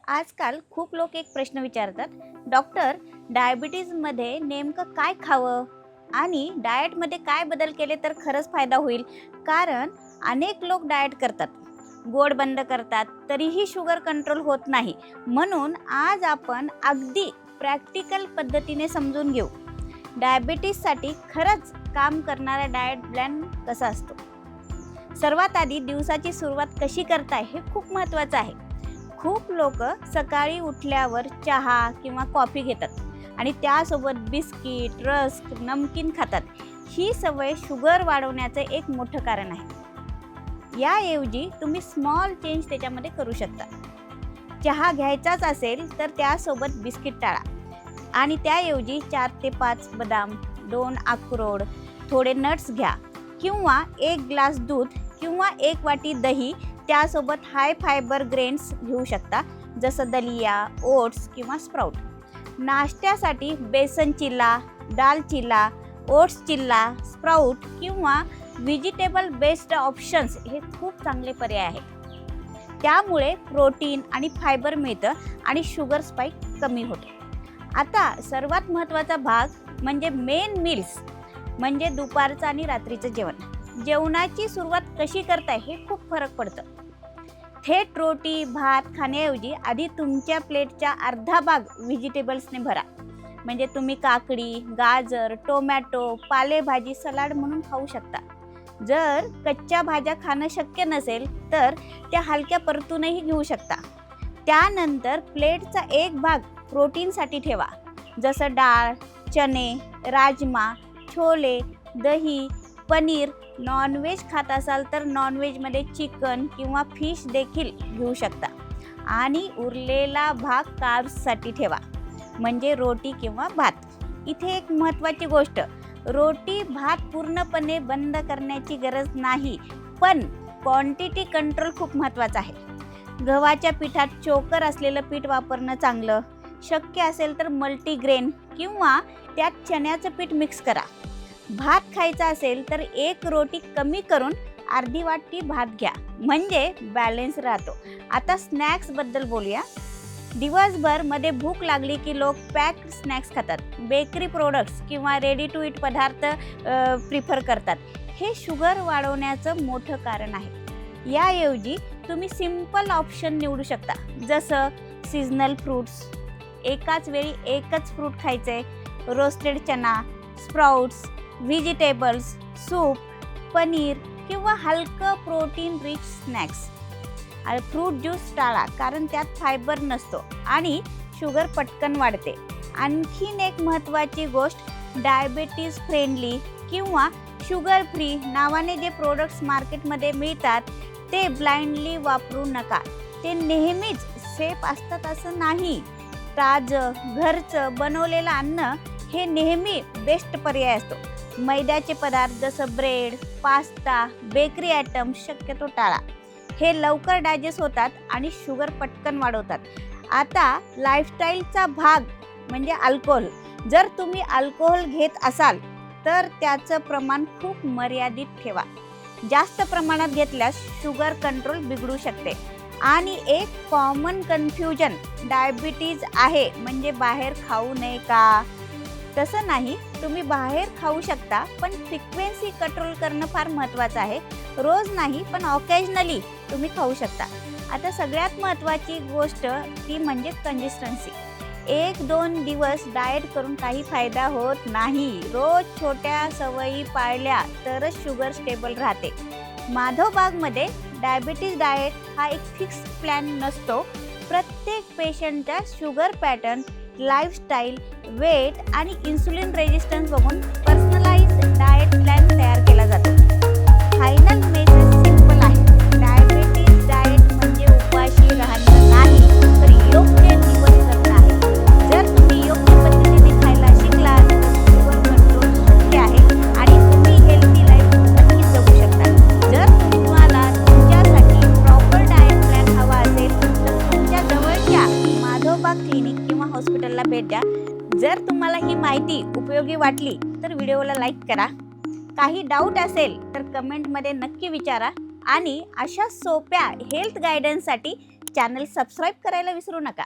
आजकाल खूप लोक एक प्रश्न विचारतात, डॉक्टर, डायबिटीजमध्ये नेमकं काय खावं आणि डाएटमध्ये काय बदल केले तर खरंच फायदा होईल. कारण अनेक लोक डाएट करतात, गोड बंद करतात, तरीही शुगर कंट्रोल होत नाही. म्हणून आज आपण अगदी प्रॅक्टिकल पद्धतीने समजून घेऊ, डायबिटीजसाठी खरंच काम करणारा डाएट प्लॅन कसा असतो. सर्वात आधी दिवसाची सुरुवात कशी करताय हे खूप महत्त्वाचं आहे. खूप लोक सकाळी उठल्यावर चहा किंवा कॉफी घेतात आणि त्यासोबत बिस्किट, रस्क, नमकीन खातात. ही सवय शुगर वाढवण्याचं एक मोठं कारण आहे. याऐवजी तुम्ही स्मॉल चेंज त्याच्यामध्ये करू शकता. चहा घ्यायचाच असेल तर त्यासोबत बिस्किट टाळा आणि त्याऐवजी 4 ते 5 बदाम, 2 अक्रोड, थोडे नट्स घ्या किंवा 1 ग्लास दूध किंवा 1 वाटी दही. त्यासोबत हाय फायबर ग्रेन्स घेऊ शकता, जसं दलिया, ओट्स किंवा स्प्राउट. नाश्त्यासाठी बेसन चिल्ला, दाल चिल्ला, ओट्स चिल्ला, स्प्राउट किंवा व्हेजिटेबल बेस्ड ऑप्शन्स हे खूप चांगले पर्याय आहेत. त्यामुळे प्रोटीन आणि फायबर मिळतं आणि शुगर स्पाइक कमी होते. आता सर्वात महत्त्वाचा भाग म्हणजे मेन मील्स, म्हणजे दुपारचं आणि रात्रीचं जेवण. जेवणाची सुरुवात कशी करताय हे खूप फरक पडतं. थेट रोटी भात खाण्याऐवजी आधी तुमच्या प्लेटच्या अर्धा भाग व्हेजिटेबल्सने भरा. म्हणजे तुम्ही काकडी, गाजर, टोमॅटो, पालेभाजी सलाड म्हणून खाऊ शकता. जर कच्च्या भाज्या खाणं शक्य नसेल तर त्या हलक्या परतूनही घेऊ शकता. त्यानंतर प्लेटचा एक भाग प्रोटीनसाठी ठेवा, जसं डाळ, चणे, राजमा, छोले, दही, पनीर. नॉनव्हेज खात असाल तर नॉनव्हेजमध्ये चिकन किंवा फिश देखील घेऊ शकता आणि उरलेला भाग कार्ब्ससाठी ठेवा, म्हणजे रोटी किंवा भात. इथे एक महत्त्वाची गोष्ट, रोटी भात पूर्णपणे बंद करण्याची गरज नाही, पण क्वांटिटी कंट्रोल खूप महत्त्वाचा आहे. गव्हाच्या पिठात चोकर असलेलं पीठ वापरणं चांगलं. शक्य असेल तर मल्टीग्रेन किंवा त्यात चण्याचं पीठ मिक्स करा. भात खायचा असेल तर 1 रोटी कमी करून अर्धी वाटी भात घ्या, म्हणजे बॅलन्स राहतो. आता स्नॅक्सबद्दल बोलूया. दिवसभर मध्ये भूक लागली की लोक पॅक्ड स्नॅक्स खातात, बेकरी प्रोडक्ट्स किंवा रेडी टू ईट पदार्थ प्रिफर करतात. हे शुगर वाढवण्याचं मोठं कारण आहे. याऐवजी तुम्ही सिंपल ऑप्शन निवडू शकता, जसं सीझनल फ्रूट्स, एकाच वेळी एकच फ्रूट खायचे, रोस्टेड चना, स्प्राउट्स, व्हेजिटेबल्स, सूप, पनीर किंवा हलकं protein rich snacks. Fruit juice टाळा, कारण त्यात फायबर नसतो आणि शुगर पटकन वाढते. आणखीन एक महत्त्वाची गोष्ट, डायबिटीज फ्रेंडली किंवा शुगर फ्री नावाने जे प्रोडक्ट्स मार्केटमध्ये मिळतात ते ब्लाइंडली वापरू नका. ते नेहमीच सेफ असतात असं नाही. ताजं घरचं बनवलेलं अन्न हे नेहमी बेस्ट पर्याय असतो. मैद्याचे पदार्थ जसं ब्रेड, पास्ता, बेकरी आयटम शक्यतो टाळा. हे लवकर डायजेस्ट होतात आणि शुगर पटकन वाढवतात. आता लाईफस्टाईलचा भाग म्हणजे अल्कोहोल. जर तुम्ही अल्कोहोल घेत असाल तर त्याचं प्रमाण खूप मर्यादित ठेवा. जास्त प्रमाणात घेतल्यास शुगर कंट्रोल बिघडू शकते. आणि एक कॉमन कन्फ्युजन, डायबिटीज आहे म्हणजे बाहेर खाऊ नये का? तसं नाही, तुम्ही बाहेर खाऊ शकता, पण फ्रिक्वेन्सी कंट्रोल करणं फार महत्त्वाचं आहे. रोज नाही, पण ऑकेजनली तुम्ही खाऊ शकता. आता सगळ्यात महत्त्वाची गोष्ट ती म्हणजे कंसिस्टन्सी. 1-2 दिवस डाएट करून काही फायदा होत नाही. रोज छोट्या सवयी पाळल्या तरच शुगर स्टेबल राहते. माधवबागमध्ये डायबिटीज डाएट हा एक फिक्स प्लॅन नसतो. प्रत्येक पेशंटच्या शुगर पॅटर्न, लाईफस्टाईल, वेट आणि इन्सुलिन रेजिस्टन्स बघून पर्सनलाइज्ड डाएट प्लॅन तयार केला जातो. फायनल मेसेज सिंपल आहे, डायबिटीज डाएट म्हणजे उपाशी राहणं नाही, तर योग्य निवड करणं आहे. जर तुम्ही योग्य पद्धतीने खायला शिकलात तर शुगर कंट्रोल शक्य आहे आणि तुम्ही हेल्थी लाईफ नक्कीच जगू शकता. जर तुम्हाला तुमच्यासाठी प्रॉपर डाएट प्लॅन हवा असेल तर तुमच्या जवळच्या माधवबाग क्लिनिक किंवा हॉस्पिटलला भेट द्या. जर तुम्हाला ही माहिती उपयोगी वाटली तर व्हिडिओला लाईक करा. काही डाऊट असेल तर कमेंटमध्ये नक्की विचारा आणि अशा सोप्या हेल्थ गायडन्ससाठी चॅनल सबस्क्राईब करायला विसरू नका.